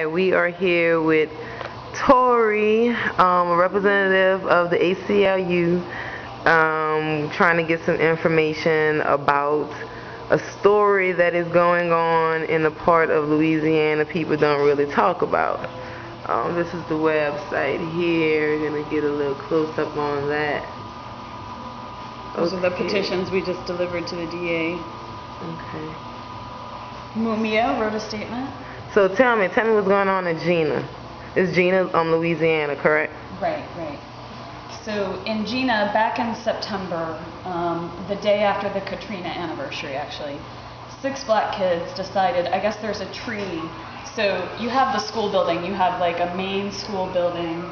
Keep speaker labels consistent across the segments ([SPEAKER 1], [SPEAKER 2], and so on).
[SPEAKER 1] Hi, we are here with Tori, a representative of the ACLU, trying to get some information about a story that is going on in a part of Louisiana people don't really talk about. This is the website here. We're going to get a little close up on that.
[SPEAKER 2] Those are the petitions we just delivered to the DA.
[SPEAKER 1] Okay.
[SPEAKER 2] Mumia wrote a statement.
[SPEAKER 1] So tell me what's going on in Jena. It's Jena, Louisiana, correct?
[SPEAKER 2] Right. So in Jena, back in September, the day after the Katrina anniversary, actually, 6 black kids decided, I guess there's a tree. So you have the school building, you have like a main school building,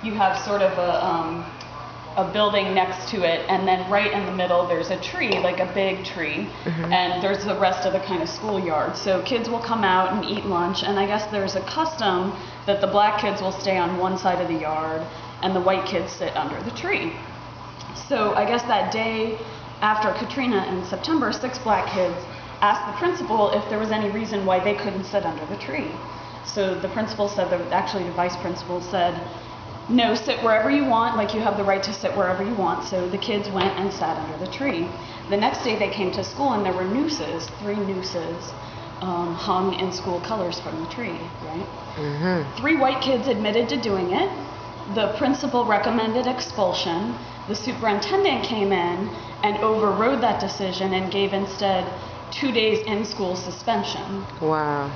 [SPEAKER 2] you have sort of a building next to it, and then right in the middle there's a tree, like a big tree, and there's the rest of the kind of schoolyard. So kids will come out and eat lunch, and I guess there's a custom that the black kids will stay on one side of the yard and the white kids sit under the tree. So I guess that day after Katrina in September, 6 black kids asked the principal if there was any reason why they couldn't sit under the tree. So the principal said, actually the vice principal said, no, sit wherever you want, like you have the right to sit wherever you want. So the kids went and sat under the tree. The next day they came to school and there were nooses, 3 nooses, hung in school colors from the tree, right? 3 white kids admitted to doing it. The principal recommended expulsion. The superintendent came in and overrode that decision and gave instead 2 days in-school suspension.
[SPEAKER 1] Wow.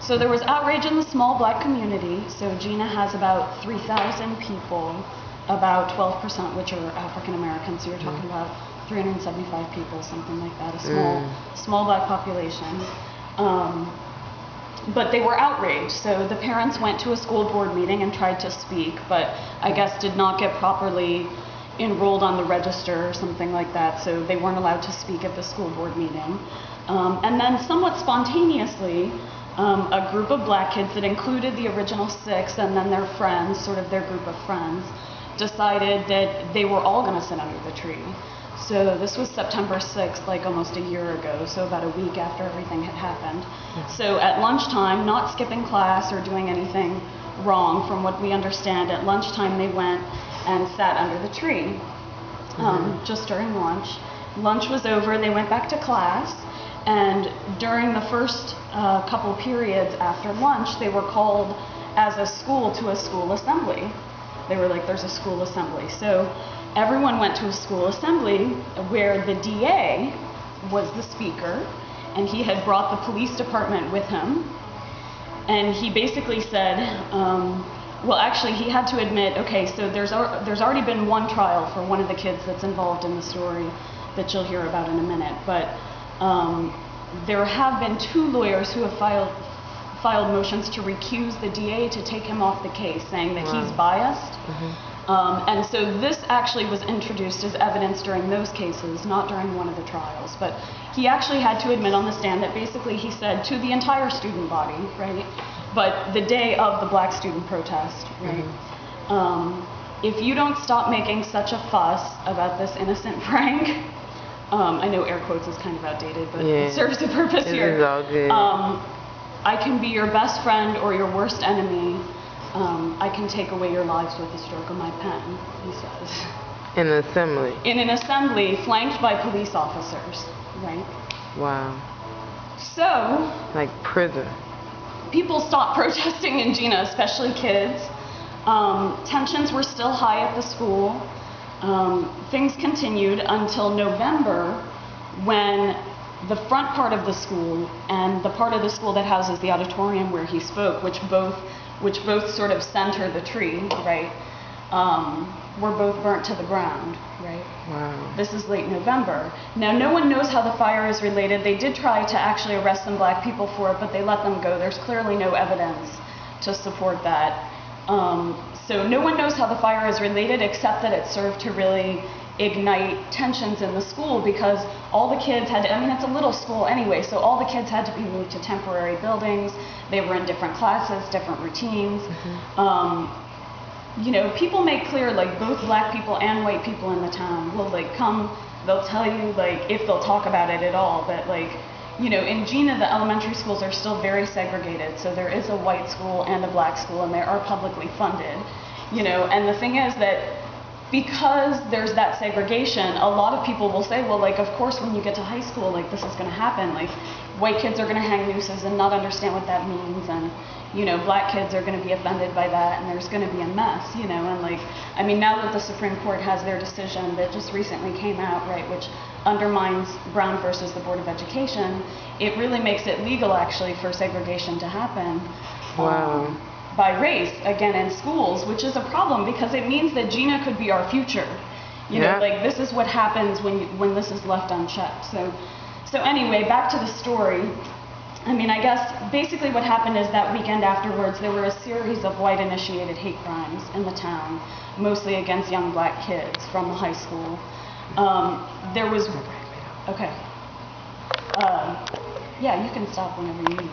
[SPEAKER 2] So there was outrage in the small black community. So Jena has about 3,000 people, about 12% which are African Americans. So you're talking about 375 people, something like that, a small black population. But they were outraged. So the parents went to a school board meeting and tried to speak, but I guess did not get properly enrolled on the register or something like that. So they weren't allowed to speak at the school board meeting. And then somewhat spontaneously, a group of black kids that included the original 6 and then their friends, sort of their group of friends, decided that they were all going to sit under the tree. So this was September 6th, like almost a year ago, so about a week after everything had happened. So at lunchtime, not skipping class or doing anything wrong from what we understand, at lunchtime they went and sat under the tree, just during lunch. Lunch was over, they went back to class. And during the first couple periods after lunch, they were called as a school to a school assembly. They were like, there's a school assembly. So everyone went to a school assembly where the DA was the speaker, and he had brought the police department with him. And he basically said, well, actually, he had to admit, okay, so there's already been one trial for one of the kids that's involved in the story that you'll hear about in a minute. But there have been 2 lawyers who have filed motions to recuse the DA to take him off the case, saying that he's biased. And so this actually was introduced as evidence during those cases, not during one of the trials. But he actually had to admit on the stand that basically he said to the entire student body, right, but the day of the black student protest, right, if you don't stop making such a fuss about this innocent prank, I know air quotes is kind of outdated, but it serves a purpose here.
[SPEAKER 1] It is all good.
[SPEAKER 2] I can be your best friend or your worst enemy. I can take away your lives with the stroke of my pen, he says.
[SPEAKER 1] In an assembly? In
[SPEAKER 2] an assembly flanked by police officers, right?
[SPEAKER 1] Wow.
[SPEAKER 2] So... like
[SPEAKER 1] prison.
[SPEAKER 2] People stopped protesting in Jena, especially kids. Tensions were still high at the school. Things continued until November, when the front part of the school and the part of the school that houses the auditorium where he spoke, which both sort of center the tree, right, were both burnt to the ground, right?
[SPEAKER 1] Wow.
[SPEAKER 2] This is late November. Now, no one knows how the fire is related. They did try to actually arrest some black people for it, but they let them go. There's clearly no evidence to support that. So no one knows how the fire is related, except that it served to really ignite tensions in the school, because all the kids had to, I mean, it's a little school anyway, so all the kids had to be moved to temporary buildings. They were in different classes, different routines. You know, people make clear, like, both black people and white people in the town will, like, come, they'll tell you, like, if they'll talk about it at all, that, like, in Jena, the elementary schools are still very segregated. So there is a white school and a black school, and they are publicly funded. And the thing is that because there's that segregation, a lot of people will say, well, like, of course, when you get to high school, like, this is going to happen. Like, white kids are going to hang nooses and not understand what that means, and black kids are going to be offended by that, and there's going to be a mess, and like, I mean, now that the Supreme Court has their decision that just recently came out, right, which undermines Brown versus the Board of Education, it really makes it legal, actually, for segregation to happen.
[SPEAKER 1] Wow.
[SPEAKER 2] By race, again, in schools, which is a problem because it means that Jena could be our future. Like, this is what happens when this is left unchecked. So anyway, back to the story. I mean, I guess basically what happened is that weekend afterwards, there were a series of white-initiated hate crimes in the town, mostly against young black kids from the high school. There was, okay. Yeah, you can stop whenever you need.